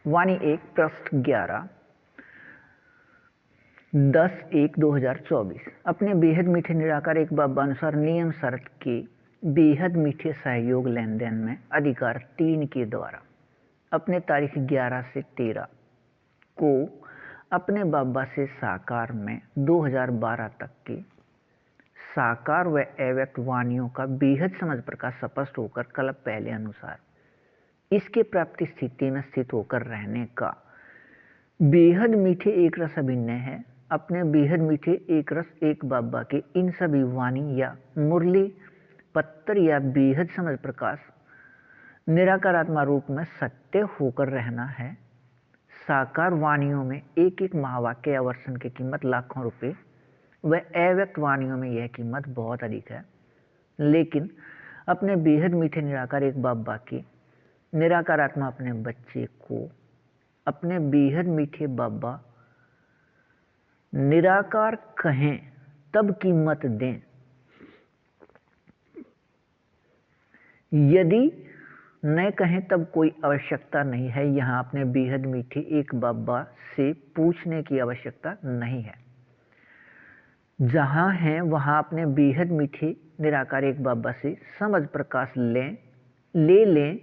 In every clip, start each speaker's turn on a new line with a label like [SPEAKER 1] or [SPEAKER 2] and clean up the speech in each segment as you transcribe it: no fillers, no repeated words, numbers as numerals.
[SPEAKER 1] वाणी 1 पृष्ठ 11 10/1/2024। अपने बेहद मीठे निराकार एक बाबा अनुसार नियम शर्त के बेहद मीठे सहयोग लेन देन में अधिकार 3 के द्वारा अपने तारीख 11 से 13 को अपने बाबा से साकार में 2012 तक के साकार व अव्यक्त वाणियों का बेहद समझ प्रकाश स्पष्ट होकर कल पहले अनुसार इसके प्राप्ति स्थिति में स्थित होकर रहने का बेहद मीठे एक रस अभिन्न है। अपने बेहद मीठे एक रस एक बाबा के इन सभी वाणी या मुरली पत्तर या बेहद समझ प्रकाश निराकार आत्मा रूप में सत्य होकर रहना है। साकार वाणियों में एक एक महावाक्य या वर्षन की कीमत लाखों रुपए व अव्यक्त वाणियों में यह कीमत बहुत अधिक है, लेकिन अपने बेहद मीठे निराकार एक बाबा के निराकार आत्मा अपने बच्चे को अपने बेहद मीठे बाबा निराकार कहें तब कीमत दें, यदि न कहें तब कोई आवश्यकता नहीं है। यहाँ अपने बेहद मीठे एक बाबा से पूछने की आवश्यकता नहीं है। जहाँ हैं वहाँ अपने बेहद मीठे निराकार एक बाबा से समझ प्रकाश ले लें।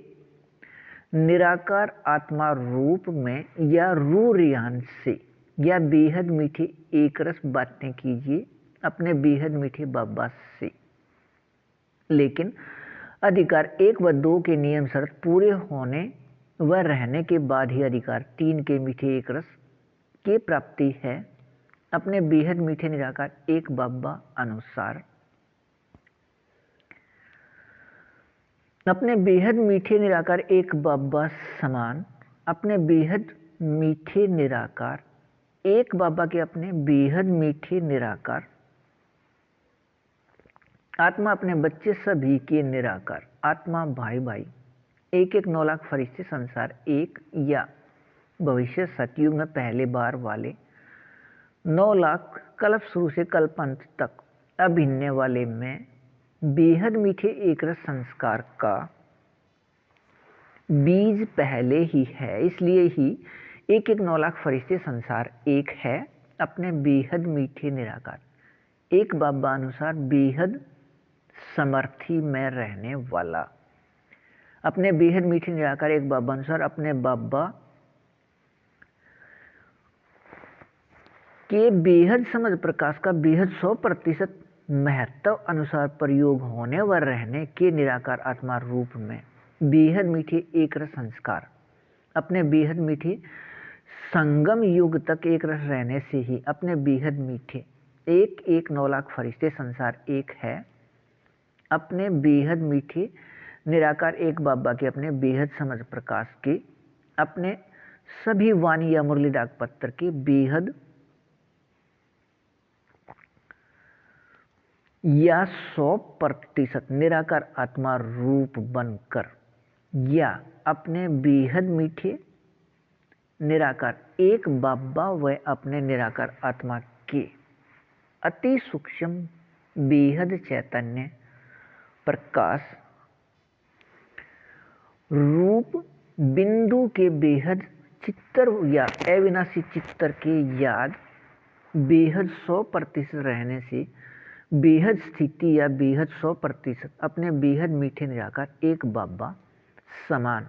[SPEAKER 1] निराकार आत्मा रूप में या रूरियान से या बेहद मीठे एक रस बातें कीजिए अपने बेहद मीठे बाबा से, लेकिन अधिकार 1 व 2 के नियम शर्त पूरे होने व रहने के बाद ही अधिकार 3 के मीठे एक रस की प्राप्ति है। अपने बेहद मीठे निराकार एक बाबा अनुसार अपने बेहद मीठे निराकार एक बाबा समान अपने बेहद मीठे निराकार एक बाबा के अपने बेहद मीठे निराकार आत्मा अपने बच्चे सभी के निराकार आत्मा भाई भाई एक 9 लाख फरिश्ते संसार एक या भविष्य सतयुग में पहले बार वाले 9 लाख कल्प शुरू से कल्प अंत तक अभिन्न वाले में बेहद मीठे एक रस संस्कार का बीज पहले ही है, इसलिए ही एक 9 लाख फरिश्ते संसार एक है। अपने बेहद मीठे निराकार एक बाबा अनुसार बेहद समर्थी में रहने वाला अपने बेहद मीठे निराकार एक बाबा अनुसार अपने बाबा के बेहद समझ प्रकाश का बेहद 100% महत्व अनुसार प्रयोग होने व रहने के निराकार आत्मा रूप में बेहद मीठे एक रस संस्कार अपने बेहद मीठे संगम युग तक एक रस रहने से ही अपने बेहद मीठे एक 9 लाख फरिश्ते संसार एक है। अपने बेहद मीठे निराकार एक बाबा के अपने बेहद समझ प्रकाश के अपने सभी वाणी या मुरली डाक पत्र के बेहद या 100% निराकार आत्मा रूप बनकर या अपने बेहद मीठे निराकार एक बाबा व अपने निराकार आत्मा के अति सूक्ष्म बेहद चैतन्य प्रकाश रूप बिंदु के बेहद चित्तर या अविनाशी चित्तर के याद बेहद 100% रहने से बेहद स्थिति या बेहद 100% अपने बेहद मीठे निराकार एक बाबा समान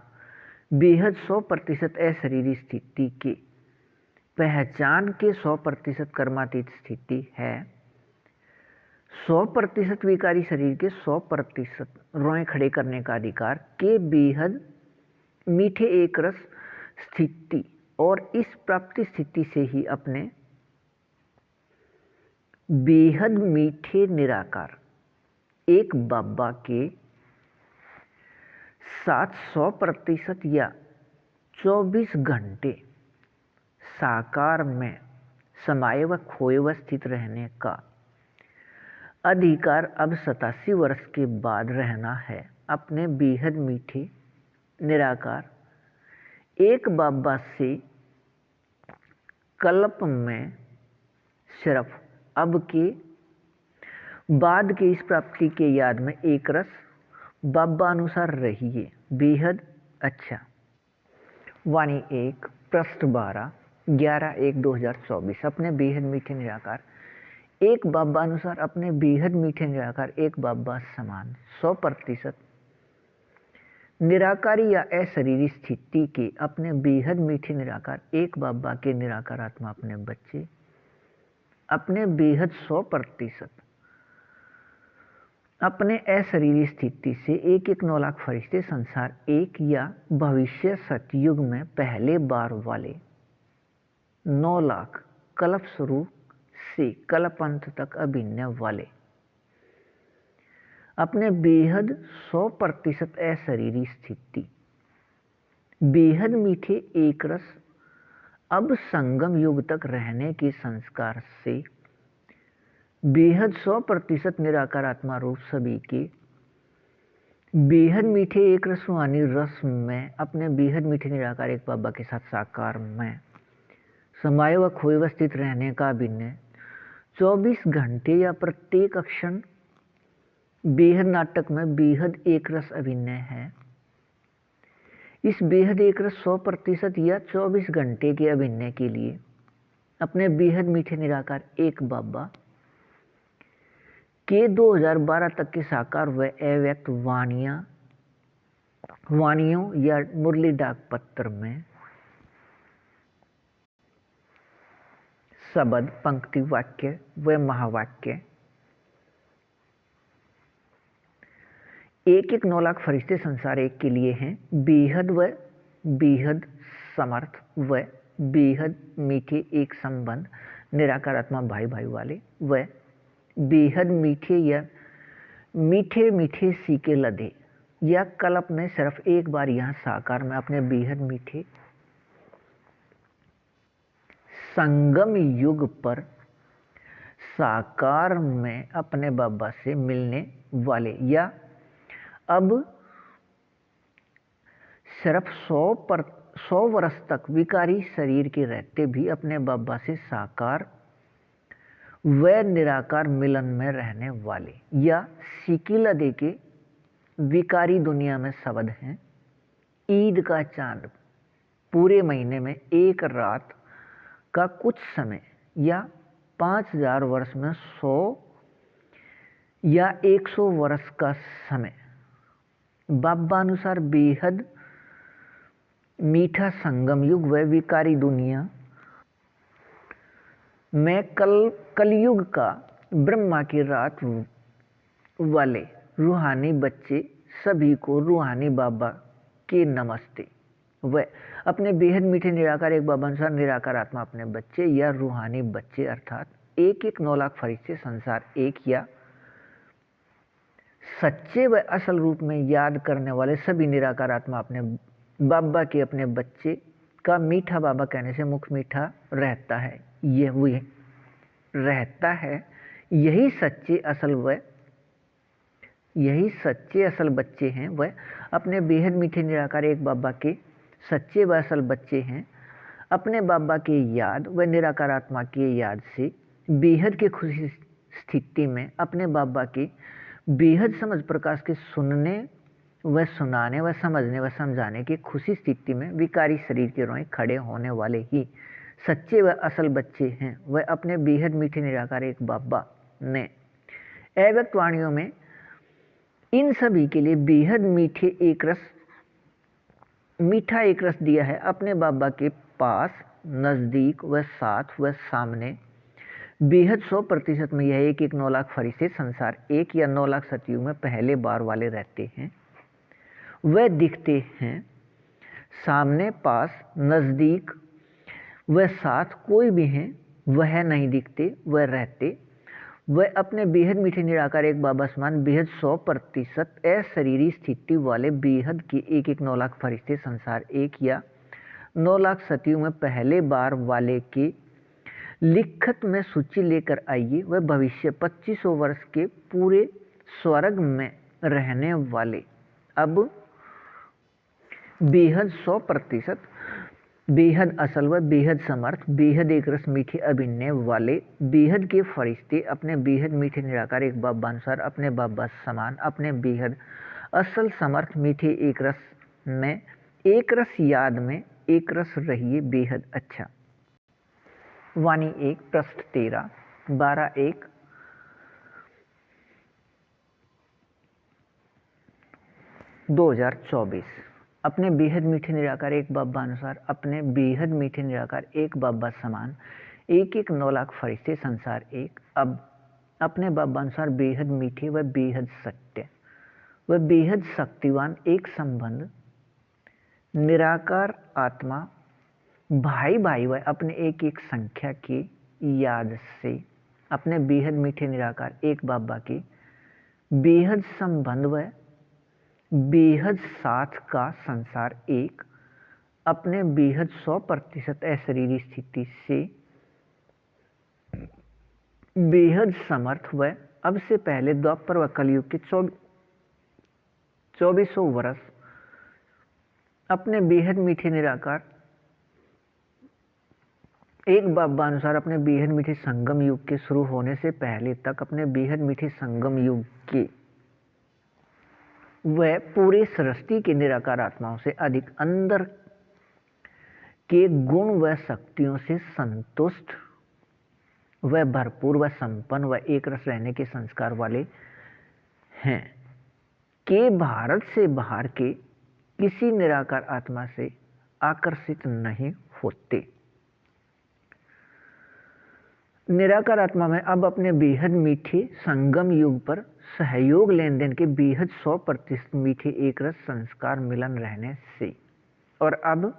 [SPEAKER 1] बेहद 100% अशरीरी स्थिति के पहचान के 100% कर्मातीत स्थिति है। 100% विकारी शरीर के 100% रोए खड़े करने का अधिकार के बेहद मीठे एक रस स्थिति और इस प्राप्ति स्थिति से ही अपने बेहद मीठे निराकार एक बाबा के 700% या 24 घंटे साकार में समाये व खोए व स्थित रहने का अधिकार अब 87 वर्ष के बाद रहना है। अपने बेहद मीठे निराकार एक बाबा से कल्प में सिर्फ अब के बाद के इस प्राप्ति के याद में एक रस बाबा अनुसार रहिए। बेहद अच्छा वाणी 1 पृष्ठ 12 11/1/2024। अपने बेहद मीठे निराकार एक बाबा अनुसार अपने बेहद मीठे निराकार एक बाबा समान 100% निराकारी या अशरीरी स्थिति के अपने बेहद मीठे निराकार एक बाबा के निराकार आत्मा अपने बच्चे अपने बेहद 100% अपने अशरीरी स्थिति से एक 9 लाख फरिश्ते संसार एक या भविष्य सतयुग में पहले बार वाले 9 लाख कल्प शुरू से कल्प अंत तक अभिनय वाले अपने बेहद 100% अशरीरी स्थिति बेहद मीठे एक रस अब संगम युग तक रहने के संस्कार से बेहद 100% निराकार आत्मा रूप सभी के बेहद मीठे एक रस रूहानी रस में अपने बेहद मीठे निराकार एक बाबा के साथ साकार में समाये व खोए व स्थित रहने का अभिनय 24 घंटे या प्रत्येक क्षण बेहद नाटक में बेहद एक रस अभिनय है। इस बेहद एक रस 100% या 24 घंटे के अभिनय के लिए अपने बेहद मीठे निराकार एक बाबा के 2012 तक के साकार व अव्यक्त वाणियों या मुरली डाक पत्र में शब्द पंक्ति वाक्य व महावाक्य एक 9 लाख फरिश्ते संसार एक के लिए हैं। बेहद व बेहद समर्थ व बेहद मीठे एक संबंध निराकार आत्मा भाई भाई वाले व बेहद मीठे या मीठे मीठे सीके लदे या कल्प में सिर्फ एक बार यहाँ साकार में अपने बेहद मीठे संगम युग पर साकार में अपने बाबा से मिलने वाले या अब सिर्फ 100 वर्ष तक विकारी शरीर के रहते भी अपने बाबा से साकार व निराकार मिलन में रहने वाले या सिकिला दे के विकारी दुनिया में शब्द हैं। ईद का चांद पूरे महीने में एक रात का कुछ समय या 5000 वर्ष में 100 या 100 वर्ष का समय बाबा अनुसार बेहद मीठा संगम युग व विकारी दुनिया में कलयुग का ब्रह्मा की रात वाले रूहानी बच्चे सभी को रूहानी बाबा के नमस्ते व अपने बेहद मीठे निराकार एक बाबा अनुसार निराकार आत्मा अपने बच्चे या रूहानी बच्चे अर्थात एक 9 लाख फरिश्ते संसार एक या सच्चे व असल रूप में याद करने वाले सभी निराकार आत्मा अपने बाबा के अपने बच्चे का मीठा बाबा कहने से मुख मीठा रहता है। यह वो रहता है यही सच्चे असल बच्चे हैं। वह अपने बेहद मीठे निराकार एक बाबा के सच्चे व असल बच्चे हैं। अपने बाबा के याद व निराकार आत्मा के याद से बेहद के खुशी स्थिति में अपने बाबा के बेहद समझ प्रकाश के सुनने व सुनाने व समझने व समझाने की खुशी स्थिति में विकारी शरीर के रोए खड़े होने वाले ही सच्चे व असल बच्चे हैं। वह अपने बेहद मीठे निराकार एक बाबा ने अव्यक्त वाणियों में इन सभी के लिए बेहद मीठा एक रस दिया है। अपने बाबा के पास नज़दीक व साथ व सामने बेहद 100% में यह एक 9 लाख फरिश्ते संसार एक या 9 लाख सतयुग में पहले बार वाले रहते हैं। वह दिखते हैं सामने पास नज़दीक वह साथ कोई भी हैं वह नहीं दिखते वह रहते। वह अपने बेहद मीठे निराकार एक बाबा समान बेहद 100% अशरीरी स्थिति वाले बेहद के एक 9 लाख फरिश्ते संसार एक या 9 लाख सतयुग में पहले बार वाले के लिखत में सूची लेकर आइए। वह भविष्य 2500 वर्ष के पूरे स्वर्ग में रहने वाले अब बेहद 100% बेहद असल व बेहद समर्थ बेहद एक रस मीठे अभिनय वाले बेहद के फरिश्ते अपने बेहद मीठे निराकार एक बाबा अनुसार अपने बाबा समान अपने बेहद असल समर्थ मीठे एक रस में एक रस याद में एक रस रहिए बेहद अच्छा। वाणी 1 पृष्ठ 13 12/1 2024। अपने बेहद मीठे निराकार एक बाबा अनुसार, अपने बेहद मीठे निराकार एक बाबा समान, एक एक 9 लाख फरिश्ते संसार एक। अब अपने बाबा अनुसार बेहद मीठे व बेहद सत्य व बेहद शक्तिवान एक संबंध निराकार आत्मा भाई भाई व अपने एक एक संख्या की याद से अपने बेहद मीठे निराकार एक बाबा के बेहद संबंध व बेहद साथ का संसार एक अपने बेहद 100% अशरीरी स्थिति से बेहद समर्थ व अब से पहले द्वापर व कलयुग के 2400 वर्ष अपने बेहद मीठे निराकार एक बाबा अनुसार अपने बेहद मीठे संगम युग के शुरू होने से पहले तक अपने बेहद मीठे संगम युग के वह पूरे सृष्टि के निराकार आत्माओं से अधिक अंदर के गुण व शक्तियों से संतुष्ट व भरपूर व संपन्न व एक रस रहने के संस्कार वाले हैं कि भारत से बाहर के किसी निराकार आत्मा से आकर्षित नहीं होते। निराकार आत्मा में अब अपने बेहद मीठे संगम युग पर सहयोग लेन देन के बेहद 100% मीठे एक रस संस्कार मिलन रहने से और अब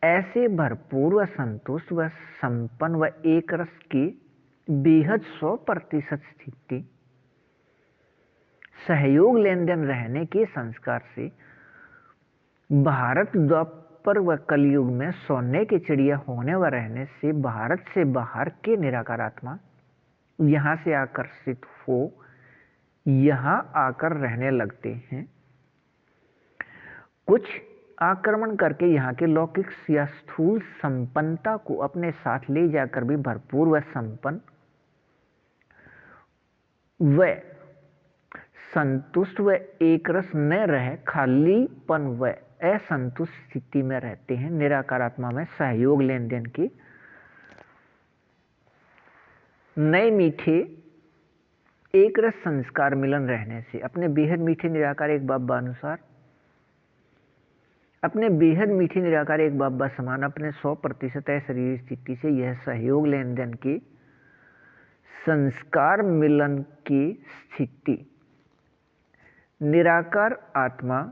[SPEAKER 1] ऐसे भरपूर व संतुष्ट व संपन्न व एक रस की बेहद 100% स्थिति सहयोग लेन देन रहने के संस्कार से भारत द्वापर व कलयुग में सोने की चिड़िया होने व रहने से भारत से बाहर के निराकार आत्मा यहाँ से आकर्षित हो यहाँ आकर रहने लगते हैं। कुछ आक्रमण करके यहाँ के लौकिक या स्थूल संपन्नता को अपने साथ ले जाकर भी भरपूर व संपन्न व संतुष्ट व एक रस न रहे खालीपन व असंतुष्ट स्थिति में रहते हैं। निराकार आत्मा में सहयोग लेन देन के नए मीठे एक रस संस्कार मिलन रहने से अपने बेहद मीठे निराकार एक बाबा अनुसार अपने बेहद मीठे निराकार एक बाबा समान अपने 100% शरीर स्थिति से यह सहयोग लेन देन के संस्कार मिलन की स्थिति निराकार आत्मा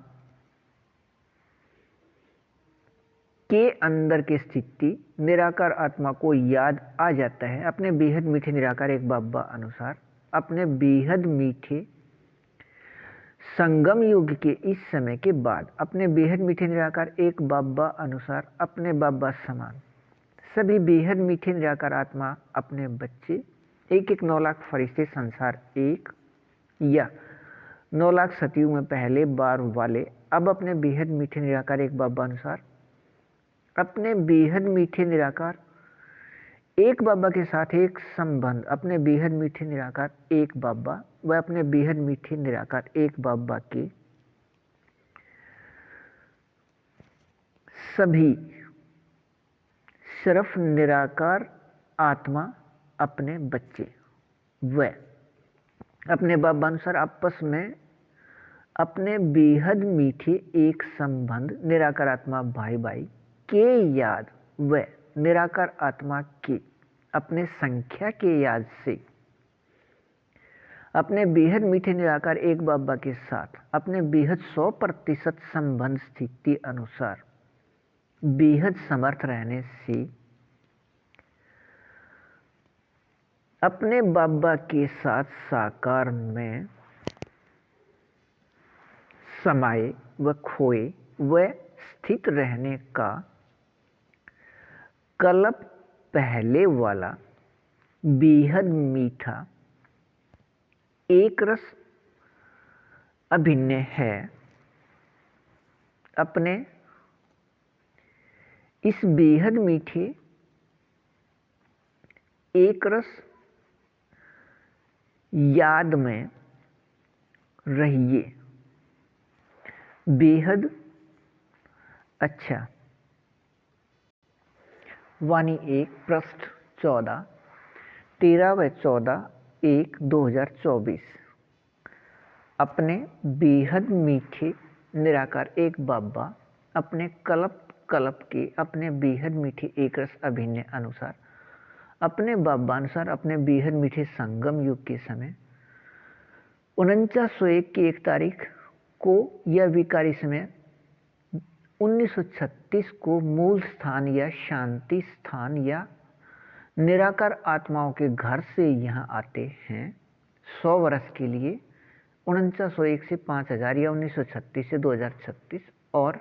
[SPEAKER 1] के अंदर की स्थिति निराकार आत्मा को याद आ जाता है। अपने बेहद मीठे निराकार एक बाबा अनुसार अपने बेहद मीठे संगम युग के इस समय के बाद अपने बेहद मीठे निराकार एक बाबा अनुसार अपने बाबा समान सभी बेहद मीठे निराकार आत्मा अपने बच्चे एक एक 9 लाख फरिश्ते संसार एक या 9 लाख सतयुग में पहले बार वाले अब अपने बेहद मीठे निराकार एक बाबा अनुसार अपने बेहद मीठे निराकार एक बाबा के साथ एक संबंध अपने बेहद मीठे निराकार एक बाबा व अपने बेहद मीठे निराकार एक बाबा के सभी सिर्फ निराकार आत्मा अपने बच्चे व अपने बाबा अनुसार आपस में अपने बेहद मीठे एक संबंध निराकार आत्मा भाई भाई के याद व निराकार आत्मा के अपने संख्या के याद से अपने बेहद मीठे निराकार एक बाबा के साथ अपने बेहद 100% संबंध स्थिति अनुसार बेहद समर्थ रहने से अपने बाबा के साथ साकार में समाये व खोए व स्थित रहने का कल्प पहले वाला बेहद मीठा एक रस अभिन्न है। अपने इस बेहद मीठे एक रस याद में रहिए बेहद अच्छा वाणी 1 पृष्ठ 14, 13/14/1/2024। अपने बेहद मीठे निराकार एक बाबा अपने कल्प कल्प के अपने बेहद मीठे एक रस अभिनय अनुसार अपने बाबानुसार अपने बेहद मीठे संगम युग के समय 4901 की 1 तारीख को या विकारी समय 1936 को मूल स्थान या शांति स्थान या निराकार आत्माओं के घर से यहाँ आते हैं 100 वर्ष के लिए 4901 से 5000 या 1936 से 2036। और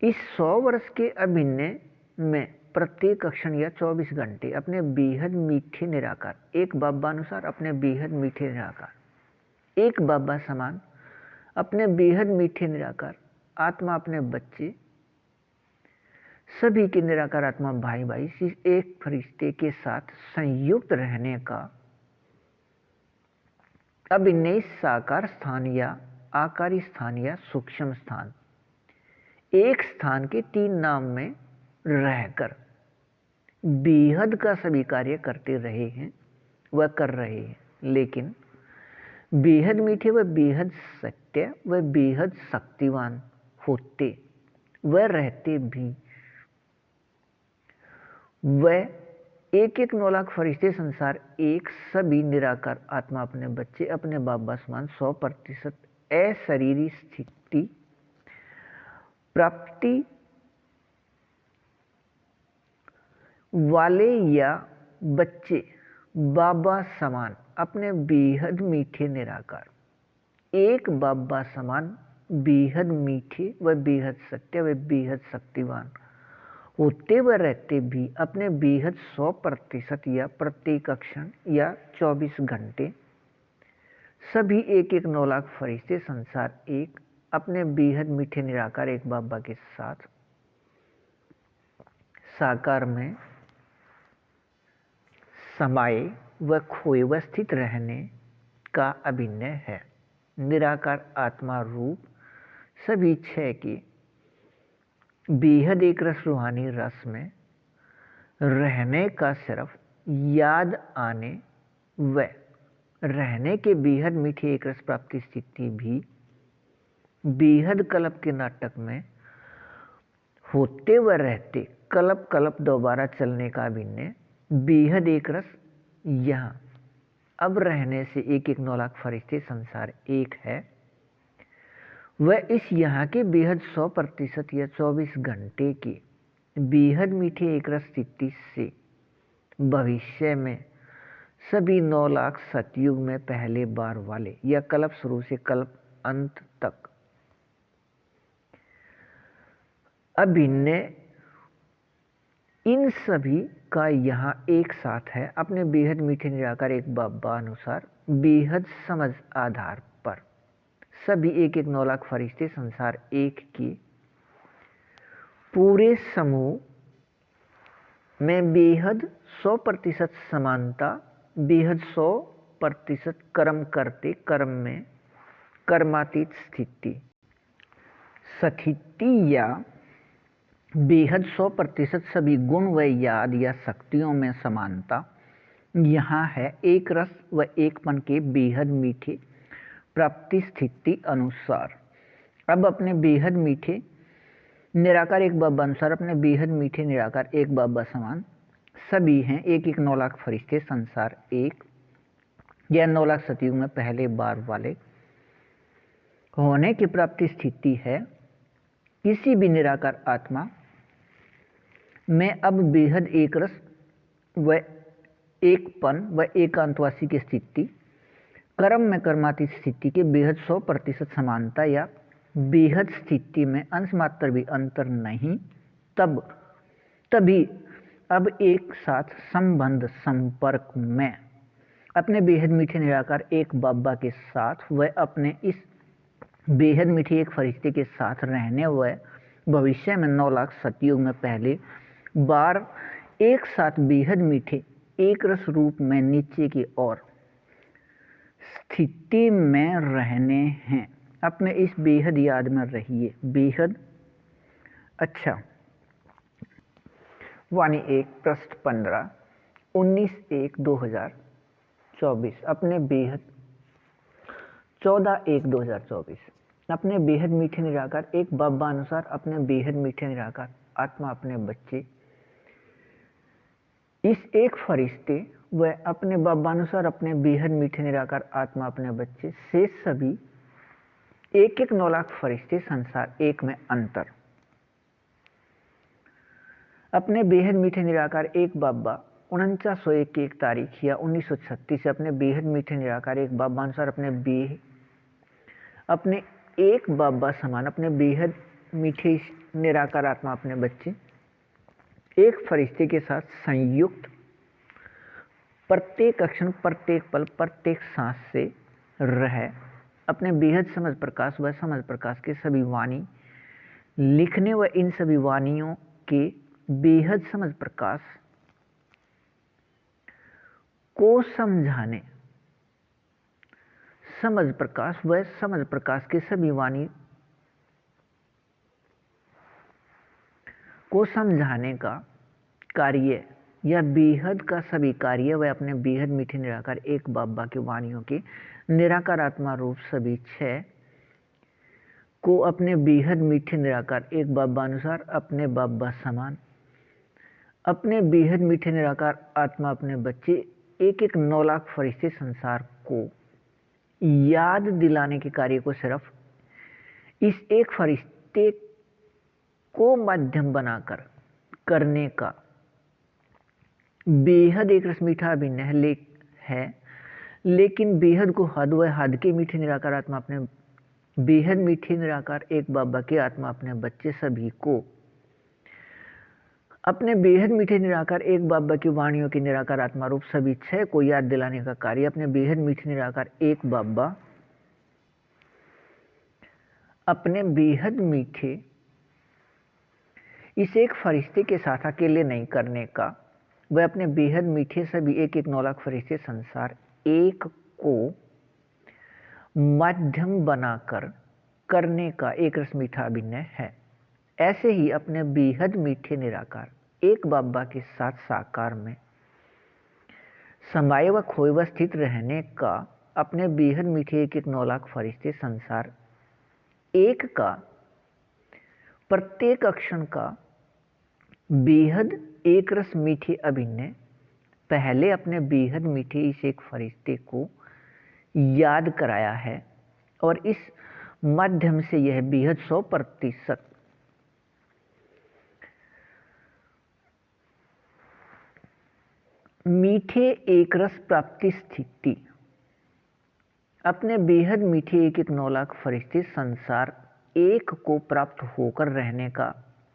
[SPEAKER 1] इस 100 वर्ष के अभिनय में प्रत्येक क्षण या 24 घंटे अपने बेहद मीठे निराकार एक बाबानुसार अपने बेहद मीठे निराकार एक बाबा समान अपने बेहद मीठे निराकार आत्मा अपने बच्चे सभी के निराकार आत्मा भाई भाई इस एक फरिश्ते के साथ संयुक्त रहने का अभिनय साकार स्थान या आकारी स्थान या सूक्ष्म स्थान एक स्थान के 3 नाम में रहकर बेहद का सभी कार्य करते रहे हैं वह कर रहे हैं, लेकिन बेहद मीठे व बेहद सत्य व बेहद शक्तिवान होते वह रहते भी वह एक 9 लाख फरिश्ते संसार एक सभी निराकार आत्मा अपने बच्चे अपने बाबा समान 100% अशरीरी स्थिति प्राप्ति वाले या बच्चे बाबा समान अपने बेहद मीठे निराकार एक बाबा समान बेहद मीठे व बेहद सत्य व बेहद शक्तिवान होते व रहते भी अपने बेहद 100% या प्रत्येक क्षण या 24 घंटे सभी एक 9 लाख फरिश्ते संसार एक अपने बेहद मीठे निराकार एक बाबा के साथ साकार में समाये व खोए व स्थित रहने का अभिनय है। निराकार आत्मा रूप सभी 6 के बेहद एक रस रूहानी रस में रहने का सिर्फ याद आने व रहने के बेहद मीठी एक रस प्राप्ति स्थिति भी बेहद कल्प के नाटक में होते व रहते कल्प कल्प दोबारा चलने का अभिनय बेहद एक रस यहाँ अब रहने से एक 9 लाख फरिश्ते संसार एक है वह इस यहाँ के बेहद 100% या 24 घंटे के बेहद मीठे एक रस स्थिति से भविष्य में सभी 9 लाख सतयुग में पहले बार वाले या कल्प शुरू से कल्प अंत तक अभिनय इन सभी का यहाँ एक साथ है अपने बेहद मीठे निराकार एक बाबा अनुसार बेहद समझ आधार पर सभी एक 9 लाख फरिश्ते संसार एक के पूरे समूह में बेहद 100% समानता बेहद 100% कर्म करते कर्म में कर्मातीत स्थिति या बेहद 100% सभी गुण व याद या शक्तियों में समानता यहाँ है एक रस व एकपन के बेहद मीठे प्राप्ति स्थिति अनुसार। अब अपने बेहद मीठे निराकार एक बाबा अनुसार अपने बेहद मीठे निराकार एक बाबा समान सभी हैं एक 9 लाख फरिश्ते संसार एक या 9 लाख सतयुग में पहले बार वाले होने की प्राप्ति स्थिति है। किसी भी निराकार आत्मा में अब बेहद एक रस व एकपन व एकांतवासी की स्थिति कर्म में कर्मातीत स्थिति के बेहद 100% समानता या बेहद स्थिति में अंश मात्र भी अंतर नहीं तभी अब एक साथ संबंध संपर्क में अपने बेहद मीठे निराकार एक बाबा के साथ व अपने इस बेहद मीठे एक फरिश्ते के साथ रहने व भविष्य में 9 लाख सतयुग में पहले बार एक साथ बेहद मीठे एक रस रूप में नीचे की ओर स्थिति में रहने हैं। अपने इस बेहद याद में रहिए बेहद अच्छा वाणी 1 पृष्ठ 15 19/1/2024 अपने बेहद 14/1/2024 अपने बेहद मीठे निराकार एक बाबा अनुसार अपने बेहद मीठे निराकार आत्मा अपने बच्चे इस एक फरिश्ते व अपने बाबा अनुसार अपने बेहद मीठे निराकार आत्मा अपने बच्चे से सभी 1-1 9 लाख फरिश्ते संसार एक में अंतर अपने बेहद मीठे निराकार एक बाबा 4901 की एक तारीख या 1936 से अपने बेहद मीठे निराकार एक बाबा अनुसार अपने एक बाबा समान अपने बेहद मीठे निराकार आत्मा अपने बच्चे एक फरिश्ते के साथ संयुक्त प्रत्येक क्षण प्रत्येक पल प्रत्येक सांस से रह अपने बेहद समझ प्रकाश व समझ प्रकाश के सभी वाणी लिखने व इन सभी वाणियों के बेहद समझ प्रकाश को समझाने समझ प्रकाश व समझ प्रकाश के सभी वाणी को समझाने का कार्य या बेहद का सभी कार्य व अपने बेहद मीठे निराकार एक बाबा के वाणियों के निराकार आत्मा रूप सभी 6 को अपने बेहद मीठे निराकार एक बाबा अनुसार अपने बाबा समान अपने बेहद मीठे निराकार आत्मा अपने बच्चे 1-1 9 लाख फरिश्ते संसार को याद दिलाने के कार्य को सिर्फ इस एक फरिश्ते को माध्यम बनाकर करने का बेहद एक रस मीठा अभिनय है लेकिन बेहद को हद व हद के मीठे निराकार आत्मा अपने बेहद मीठे निराकार एक बाबा के आत्मा अपने बच्चे सभी को अपने बेहद मीठे निराकार एक बाबा की वाणियों की निराकार आत्मा रूप सभी 6 को याद दिलाने का कार्य अपने बेहद मीठे निराकार एक बाबा अपने बेहद मीठे इस एक फरिश्ते के साथ अकेले नहीं करने का वह अपने बेहद मीठे सभी 1-1 9 लाख फरिश्ते संसार एक को माध्यम बनाकर करने का एक रस मीठा अभिनय है। ऐसे ही अपने बेहद मीठे निराकार एक बाबा के साथ साकार में समाये व खोए व स्थित रहने का अपने बेहद मीठे 1-1 9 लाख फरिश्ते संसार एक का प्रत्येक अक्षण का बेहद एक रस मीठे अभिनय पहले अपने बेहद मीठे इस एक फरिश्ते को याद कराया है और इस माध्यम से यह बेहद 100% मीठे एक रस प्राप्ति स्थिति अपने बेहद मीठे 1-1 9 लाख फरिश्ते संसार एक को प्राप्त होकर रहने का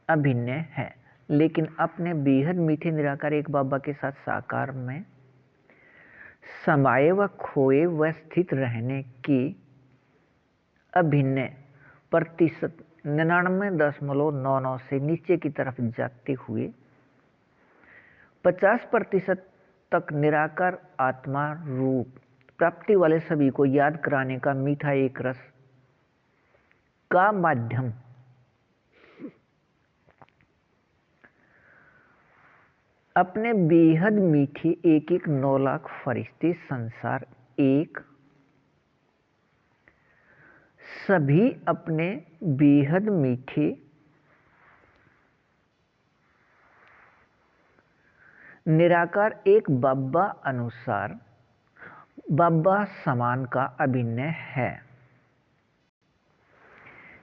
[SPEAKER 1] अभिनय है लेकिन अपने बेहद मीठे निराकार एक बाबा के साथ साकार में समाये व खोए व स्थित रहने के अभिनय प्रतिशत 99.99 से नीचे की तरफ जाते हुए 50% तक निराकार आत्मा रूप प्राप्ति वाले सभी को याद कराने का मीठा एक रस का माध्यम अपने बेहद मीठे 1-1 9 लाख फरिश्ते संसार एक सभी अपने बेहद मीठे निराकार एक बाबा अनुसार बाबा समान का अभिनय है।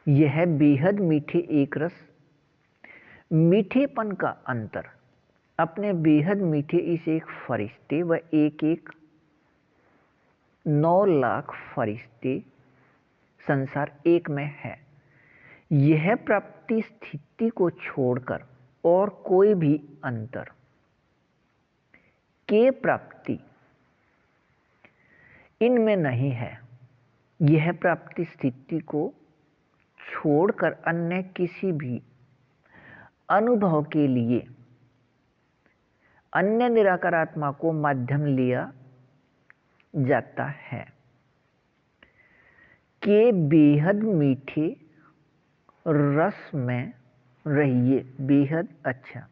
[SPEAKER 1] यह बेहद मीठे एक रस मीठेपन का अंतर अपने बेहद मीठे इस एक फरिश्ते व 1-1 9 लाख फरिश्ते संसार एक में है। यह प्राप्ति स्थिति को छोड़कर और कोई भी अंतर के प्राप्ति इनमें नहीं है। यह प्राप्ति स्थिति को छोड़कर अन्य किसी भी अनुभव के लिए अन्य निराकार आत्मा को माध्यम लिया जाता है के बेहद मीठे रस में रहिए बेहद अच्छा।